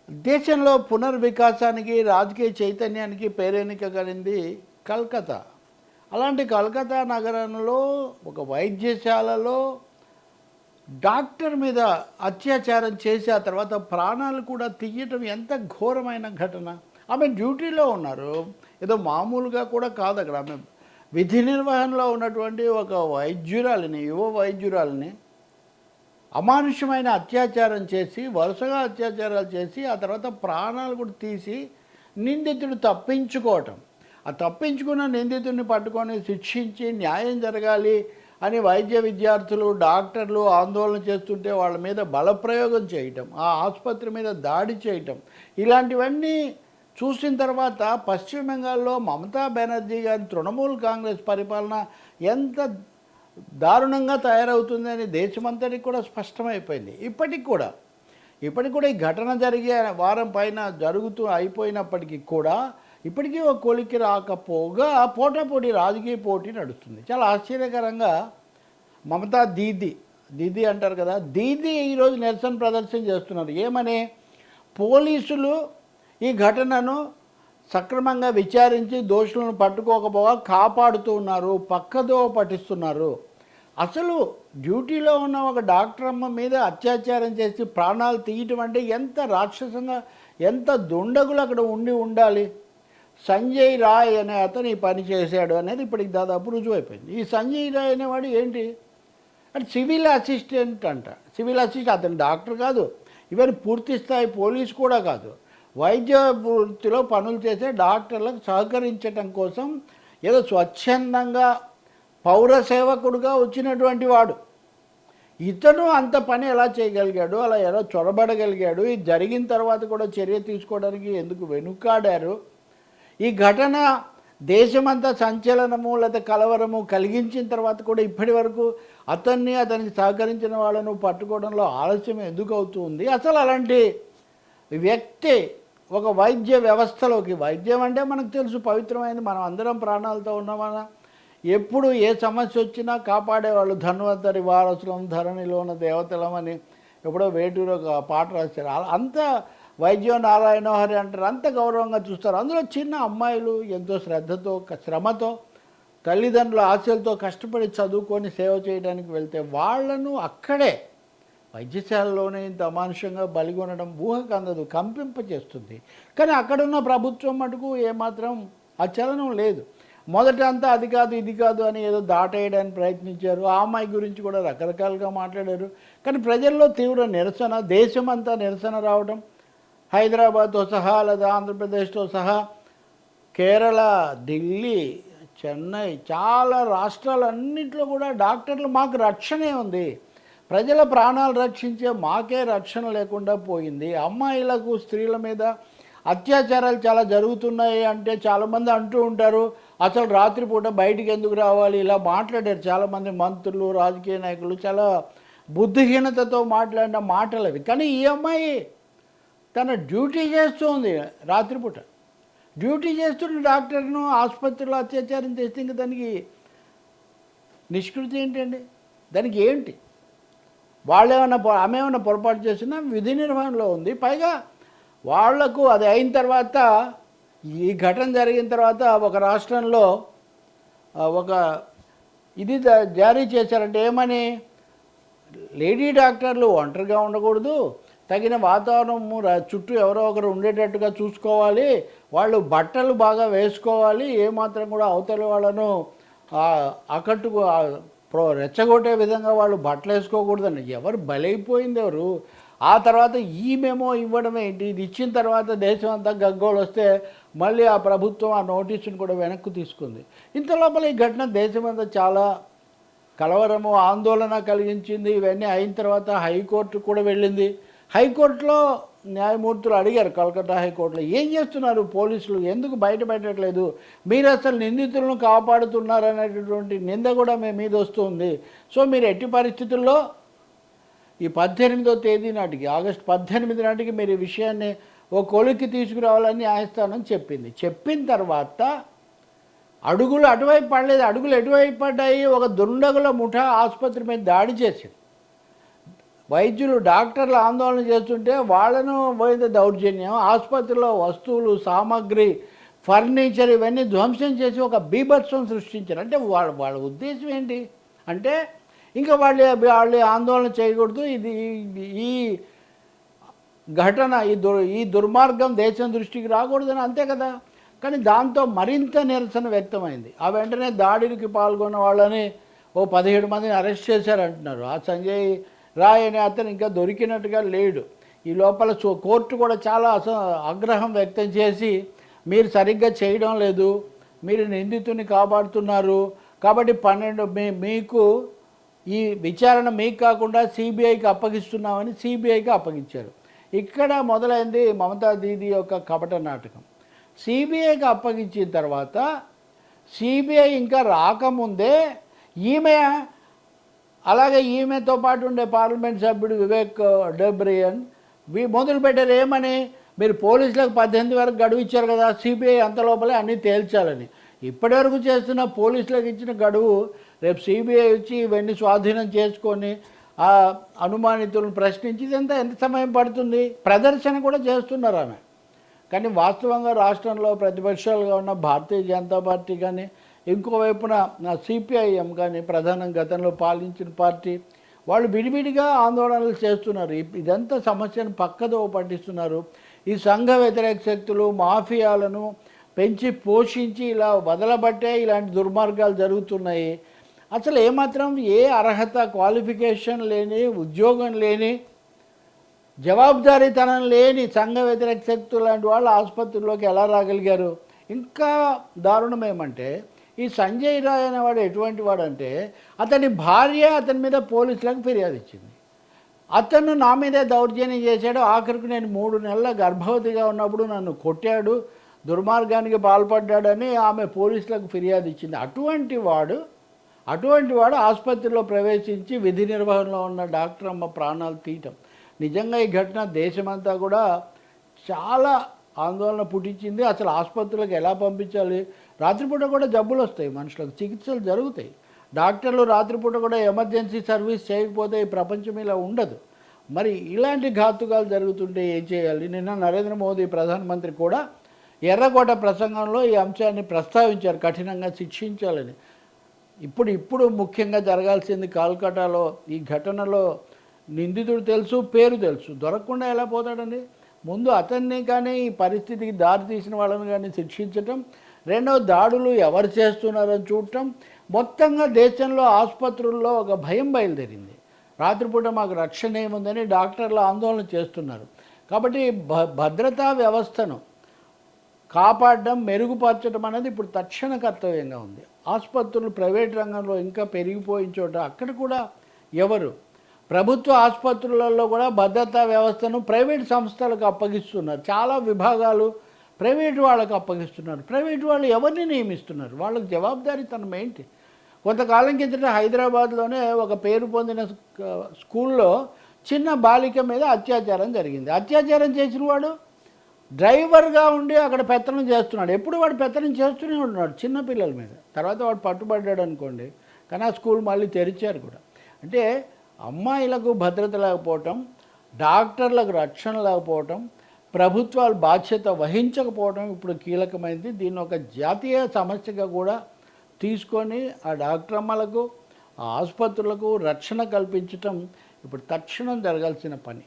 దేశంలో పునర్వికాసానికి రాజకీయ చైతన్యానికి పేరెన్నిక కలిగింది కల్కత్తా. అలాంటి కల్కత్తా నగరంలో ఒక వైద్యశాలలో డాక్టర్ మీద అత్యాచారం చేసి ఆ తర్వాత ప్రాణాలు కూడా తీయటం ఎంత ఘోరమైన ఘటన. ఆమె డ్యూటీలో ఉన్నారు, ఏదో మామూలుగా కూడా కాదు. అక్కడ ఆమె విధి నిర్వహణలో ఉన్నటువంటి ఒక వైద్యురాలిని, యువ వైద్యురాలిని అమానుష్యమైన అత్యాచారం చేసి, వరుసగా అత్యాచారాలు చేసి ఆ తర్వాత ప్రాణాలు కూడా తీసి నిందితుడు తప్పించుకోవటం. ఆ తప్పించుకున్న నిందితుడిని పట్టుకొని శిక్షించి న్యాయం జరగాలి అని వైద్య విద్యార్థులు, డాక్టర్లు ఆందోళన చేస్తుంటే వాళ్ళ మీద బలప్రయోగం చేయటం, ఆ ఆసుపత్రి మీద దాడి చేయటం, ఇలాంటివన్నీ చూసిన తర్వాత పశ్చిమ బెంగాల్లో మమతా బెనర్జీ గారి తృణమూల్ కాంగ్రెస్ పరిపాలన ఎంత దారుణంగా తయారవుతుందని దేశమంతటికి కూడా స్పష్టమైపోయింది. ఇప్పటికి కూడా ఈ ఘటన జరిగే వారం పైన జరుగుతూ అయిపోయినప్పటికీ కూడా ఇప్పటికీ ఒక కొలిక్కి రాకపోగా పోటాపోటీ రాజకీయ పోటీ నడుస్తుంది. చాలా ఆశ్చర్యకరంగా మమతా దీదీ అంటారు కదా, దీదీ ఈరోజు నిరసన ప్రదర్శన చేస్తున్నారు. ఏమని? పోలీసులు ఈ ఘటనను సక్రమంగా విచారించి దోషులను పట్టుకోకపోగా కాపాడుతూ ఉన్నారు, పక్కదో పట్టిస్తున్నారు. అసలు డ్యూటీలో ఉన్న ఒక డాక్టర్ అమ్మ మీద అత్యాచారం చేసి ప్రాణాలు తీయటం అంటే ఎంత రాక్షసంగా, ఎంత దుండగులు అక్కడ ఉండాలి. సంజయ్ రాయ్ అనే అతను ఈ పని చేశాడు అనేది ఇప్పటికి దాదాపు రుజువైపోయింది. ఈ సంజయ్ రాయ్ అనేవాడు ఏంటి అంటే సివిల్ అసిస్టెంట్ అంట. సివిల్ అసిస్టెంట్, అతను డాక్టర్ కాదు, ఈవెన్ పూర్తి స్థాయి పోలీస్ కూడా కాదు. వైద్య వృత్తిలో పనులు చేసే డాక్టర్లకు సహకరించటం కోసం ఏదో స్వచ్ఛందంగా పౌర సేవకుడుగా వచ్చినటువంటి వాడు. ఇతను అంత పని ఎలా చేయగలిగాడు, అలా ఎలా చొరబడగలిగాడు, ఇది జరిగిన తర్వాత కూడా చర్య తీసుకోవడానికి ఎందుకు వెనుకాడారు? ఈ ఘటన దేశమంతా సంచలనము లేదా కలవరము కలిగించిన తర్వాత కూడా ఇప్పటి వరకు అతనికి సహకరించిన వాళ్ళను పట్టుకోవడంలో ఆలస్యం ఎందుకు అవుతుంది? అసలు అలాంటి వ్యక్తి ఒక వైద్య వ్యవస్థలోకి, వైద్యం అంటే మనకు తెలుసు పవిత్రమైనది, మనం అందరం ప్రాణాలతో ఉన్నామన్నా, ఎప్పుడు ఏ సమస్య వచ్చినా కాపాడేవాళ్ళు. ధన్వంతరి వారసులం ధరణిలో ఉన్న దేవతలమని ఎప్పుడో వేటూరు ఒక పాట రాశారు. అంత వైద్యం నారాయణ హరి అంటారు, అంత గౌరవంగా చూస్తారు. అందులో చిన్న అమ్మాయిలు ఎంతో శ్రద్ధతో శ్రమతో తల్లిదండ్రుల ఆశలతో కష్టపడి చదువుకొని సేవ చేయడానికి వెళ్తే వాళ్లను అక్కడే వైద్యశాలలోనే ఇంత అమానుషంగా బలిగొనడం ఊహకు అందదు, కంపింపచేస్తుంది. కానీ అక్కడున్న ప్రభుత్వం మటుకు ఏమాత్రం ఆ చలనం లేదు. మొదట అంతా అది కాదు ఇది కాదు అని ఏదో దాటేయడానికి ప్రయత్నించారు. ఆ అమ్మాయి గురించి కూడా రకరకాలుగా మాట్లాడారు. కానీ ప్రజల్లో తీవ్ర నిరసన, దేశమంతా నిరసన రావడం, హైదరాబాద్తో సహా లేదా ఆంధ్రప్రదేశ్తో సహా కేరళ, ఢిల్లీ, చెన్నై, చాలా రాష్ట్రాలన్నింటిలో కూడా డాక్టర్లు మాకు రక్షణే ఉంది, ప్రజల ప్రాణాలు రక్షించే మాకే రక్షణ లేకుండా పోయింది, అమ్మాయిలకు స్త్రీల మీద అత్యాచారాలు చాలా జరుగుతున్నాయి అంటే చాలామంది అంటూ ఉంటారు, అసలు రాత్రిపూట బయటికి ఎందుకు రావాలి, ఇలా మాట్లాడారు చాలామంది మంత్రులు, రాజకీయ నాయకులు. చాలా బుద్ధిహీనతతో మాట్లాడిన మాటలు అవి. కానీ ఈ అమ్మాయి తన డ్యూటీ చేస్తుంది, రాత్రిపూట డ్యూటీ చేస్తున్న డాక్టర్ను ఆసుపత్రిలో అత్యాచారం చేస్తే ఇంకా దానికి నిష్కృతి ఏంటండి? దానికి ఏంటి? ఆమె ఏమైనా పొరపాటు చేసినా విధి నిర్వహణలో ఉంది. పైగా వాళ్లకు అది అయిన తర్వాత, ఈ ఘటన జరిగిన తర్వాత ఒక రాష్ట్రంలో ఒక ఇది జారీ చేశారంటే ఏమని, లేడీ డాక్టర్లు ఒంటరిగా ఉండకూడదు, తగిన వాతావరణము చుట్టూ ఎవరో ఒకరు ఉండేటట్టుగా చూసుకోవాలి, వాళ్ళు బట్టలు బాగా వేసుకోవాలి, ఏమాత్రం కూడా అవతల వాళ్ళను ఆకట్టుకు రెచ్చగొట్టే విధంగా వాళ్ళు బట్టలు వేసుకోకూడదండి. ఎవరు బలైపోయింది ఎవరు? ఆ తర్వాత ఈమెమో ఇవ్వడం ఏంటి? ఇది ఇచ్చిన తర్వాత దేశం అంతా గగ్గోలు వస్తే మళ్ళీ ఆ ప్రభుత్వం ఆ నోటీసును కూడా వెనక్కు తీసుకుంది. ఇంత లోపల ఈ ఘటన దేశమంతా చాలా కలవరము, ఆందోళన కలిగించింది. ఇవన్నీ అయిన తర్వాత హైకోర్టు కూడా వెళ్ళింది. హైకోర్టులో న్యాయమూర్తులు అడిగారు, కలకత్తా హైకోర్టులో, ఏం చేస్తున్నారు పోలీసులు, ఎందుకు బయటపెట్టట్లేదు, మీరు అసలు నిందితులను కాపాడుతున్నారు అనేటటువంటి నింద కూడా మేము మీద వస్తుంది. సో మీరు ఎట్టి పరిస్థితుల్లో ఈ 18వ తేదీ నాటికి, ఆగస్టు 18 నాటికి మీరు ఈ విషయాన్ని ఓ కొలిక్కి తీసుకురావాలని న్యాయస్థానం చెప్పింది. చెప్పిన తర్వాత అడుగులు అటువైపు పడలేదు, అడుగులు ఎటువైపు పడ్డాయి? ఒక దుండగుల ముఠా ఆసుపత్రి మీద దాడి చేసింది. వైద్యులు డాక్టర్లు ఆందోళన చేస్తుంటే వాళ్ళను పోయిన దౌర్జన్యం, ఆసుపత్రిలో వస్తువులు, సామాగ్రి, ఫర్నిచర్ ఇవన్నీ ధ్వంసం చేసి ఒక బీభత్సం సృష్టించారు. అంటే వాళ్ళ వాళ్ళ ఉద్దేశం ఏంటి అంటే ఇంకా వాళ్ళు ఆందోళన చేయకూడదు, ఇది ఈ ఘటన ఈ దుర్మార్గం దేశం దృష్టికి రాకూడదని, అంతే కదా. కానీ దాంతో మరింత నిరసన వ్యక్తమైంది. ఆ వెంటనే దాడికి పాల్గొన్న వాళ్ళని 17 మందిని అరెస్ట్ చేశారంటున్నారు. ఆ సంజయ్ రాయ్ అనే అతను ఇంకా దొరికినట్టుగా లేడు. ఈ లోపల కోర్టు కూడా చాలా ఆగ్రహం వ్యక్తం చేసి, మీరు సరిగ్గా చేయడం లేదు, మీరు నిందితుని కాపాడుతున్నారు, కాబట్టి మీకు ఈ విచారణ మీకు కాకుండా సిబిఐకి అప్పగిస్తున్నామని సిబిఐకి అప్పగించారు. ఇక్కడ మొదలైంది మమతా దీదీ యొక్క కపట నాటకం. సిబిఐకి అప్పగించిన తర్వాత సిబిఐ ఇంకా రాకముందే ఈమె, అలాగే ఈమెతో పాటు ఉండే పార్లమెంట్ సభ్యుడు వివేక్ డెబ్రియన్ మొదలుపెట్టారు ఏమని, మీరు పోలీసులకు 18 వరకు గడువు ఇచ్చారు కదా, సిబిఐ అంత లోపలే అన్నీ తేల్చాలని. ఇప్పటివరకు చేస్తున్న పోలీసులకు ఇచ్చిన గడువు రేపు సిబిఐ వచ్చి ఇవన్నీ స్వాధీనం చేసుకొని ఆ అనుమానితులను ప్రశ్నించి ఎంత సమయం పడుతుంది. ప్రదర్శన కూడా చేస్తున్నారు ఆమె. కానీ వాస్తవంగా రాష్ట్రంలో ప్రతిపక్షాలుగా ఉన్న భారతీయ జనతా పార్టీ కానీ, ఇంకోవైపున సిపిఐఎం కానీ, ప్రధానం గతంలో పాలించిన పార్టీ, వాళ్ళు విడివిడిగా ఆందోళనలు చేస్తున్నారు. ఇదంతా సమస్యను పక్కదో పట్టిస్తున్నారు. ఈ సంఘ వ్యతిరేక శక్తులు మాఫియాలను పెంచి పోషించి ఇలా వదలబట్టే ఇలాంటి దుర్మార్గాలు జరుగుతున్నాయి. అసలు ఏమాత్రం ఏ అర్హత, క్వాలిఫికేషన్ లేని, ఉద్యోగం లేని, జవాబుదారీతనం లేని సంఘ వ్యతిరేక శక్తులు లాంటి వాళ్ళు ఆసుపత్రిలోకి ఎలా రాగలిగారు? ఇంకా దారుణం ఏమంటే, ఈ సంజయ్ రాయ్ అనేవాడు ఎటువంటి వాడంటే, అతని భార్య అతని మీద పోలీసులకు ఫిర్యాదు ఇచ్చింది. అతను నా మీదే దౌర్జన్యం చేశాడు, ఆఖరికి నేను 3 నెలల గర్భవతిగా ఉన్నప్పుడు నన్ను కొట్టాడు, దుర్మార్గానికి పాల్పడ్డాడని ఆమె పోలీసులకు ఫిర్యాదు ఇచ్చింది. అటువంటి వాడు ఆసుపత్రిలో ప్రవేశించి విధి నిర్వహణలో ఉన్న డాక్టర్ అమ్మ ప్రాణాలు తీయటం. నిజంగా ఈ ఘటన దేశమంతా కూడా చాలా ఆందోళన పుట్టించింది. అసలు ఆసుపత్రులకు ఎలా పంపించాలి? రాత్రిపూట కూడా జబ్బులు వస్తాయి, మనుషులకు చికిత్సలు జరుగుతాయి. డాక్టర్లు రాత్రిపూట కూడా ఎమర్జెన్సీ సర్వీస్ చేయకపోతే ఈ ప్రపంచం ఇలా ఉండదు. మరి ఇలాంటి ఘాతుకాలు జరుగుతుంటే ఏం చేయాలి? నిన్న నరేంద్ర మోదీ ప్రధానమంత్రి కూడా ఎర్రకోట ప్రసంగంలో ఈ అంశాన్ని ప్రస్తావించారు, కఠినంగా శిక్షించాలని. ఇప్పుడు ముఖ్యంగా జరగాల్సింది కోల్కతాలో ఈ ఘటనలో నిందితుడు తెలుసు, పేరు తెలుసు, దొరకకుండా ఎలా పోతాడండి? ముందు అతన్ని కానీ ఈ పరిస్థితికి దారి తీసిన వాళ్ళని కానీ శిక్షించటం, రెండవ దాడులు ఎవరు చేస్తున్నారని చూడటం. మొత్తంగా దేశంలో ఆసుపత్రుల్లో ఒక భయం బయలుదేరింది. రాత్రిపూట మాకు రక్షణ ఏముందని డాక్టర్లు ఆందోళన చేస్తున్నారు. కాబట్టి భద్రతా వ్యవస్థను కాపాడడం, మెరుగుపరచడం అనేది ఇప్పుడు తక్షణ కర్తవ్యంగా ఉంది. ఆసుపత్రులు ప్రైవేట్ రంగంలో ఇంకా పెరిగిపోయిన చోట అక్కడ కూడా ఎవరు, ప్రభుత్వ ఆసుపత్రులలో కూడా భద్రతా వ్యవస్థను ప్రైవేట్ సంస్థలకు అప్పగిస్తున్నారు. చాలా విభాగాలు ప్రైవేటు వాళ్ళకు అప్పగిస్తున్నారు. ప్రైవేటు వాళ్ళు ఎవరిని నియమిస్తున్నారు? వాళ్ళకి జవాబుదారీతనం ఏంటి? కొంతకాలం కిందట హైదరాబాద్లోనే ఒక పేరు పొందిన స్కూల్లో చిన్న బాలిక మీద అత్యాచారం జరిగింది. అత్యాచారం చేసిన వాడు డ్రైవర్గా ఉండి అక్కడ పెత్తనం చేస్తున్నాడు. ఎప్పుడు వాడు పెత్తనం చేస్తూనే ఉన్నాడు చిన్నపిల్లల మీద. తర్వాత వాడు పట్టుబడ్డాడు అనుకోండి, కానీ ఆ స్కూల్ మళ్ళీ తెరిచారు కూడా. అంటే అమ్మాయిలకు భద్రత లేకపోవటం, డాక్టర్లకు రక్షణ లేకపోవటం, ప్రభుత్వాలు బాధ్యత వహించకపోవడం ఇప్పుడు కీలకమైంది. దీన్ని ఒక జాతీయ సమస్యగా కూడా తీసుకొని ఆ డాక్టర్ అమ్మలకు, ఆ ఆసుపత్రులకు రక్షణ కల్పించటం ఇప్పుడు తక్షణం జరగాల్సిన పని.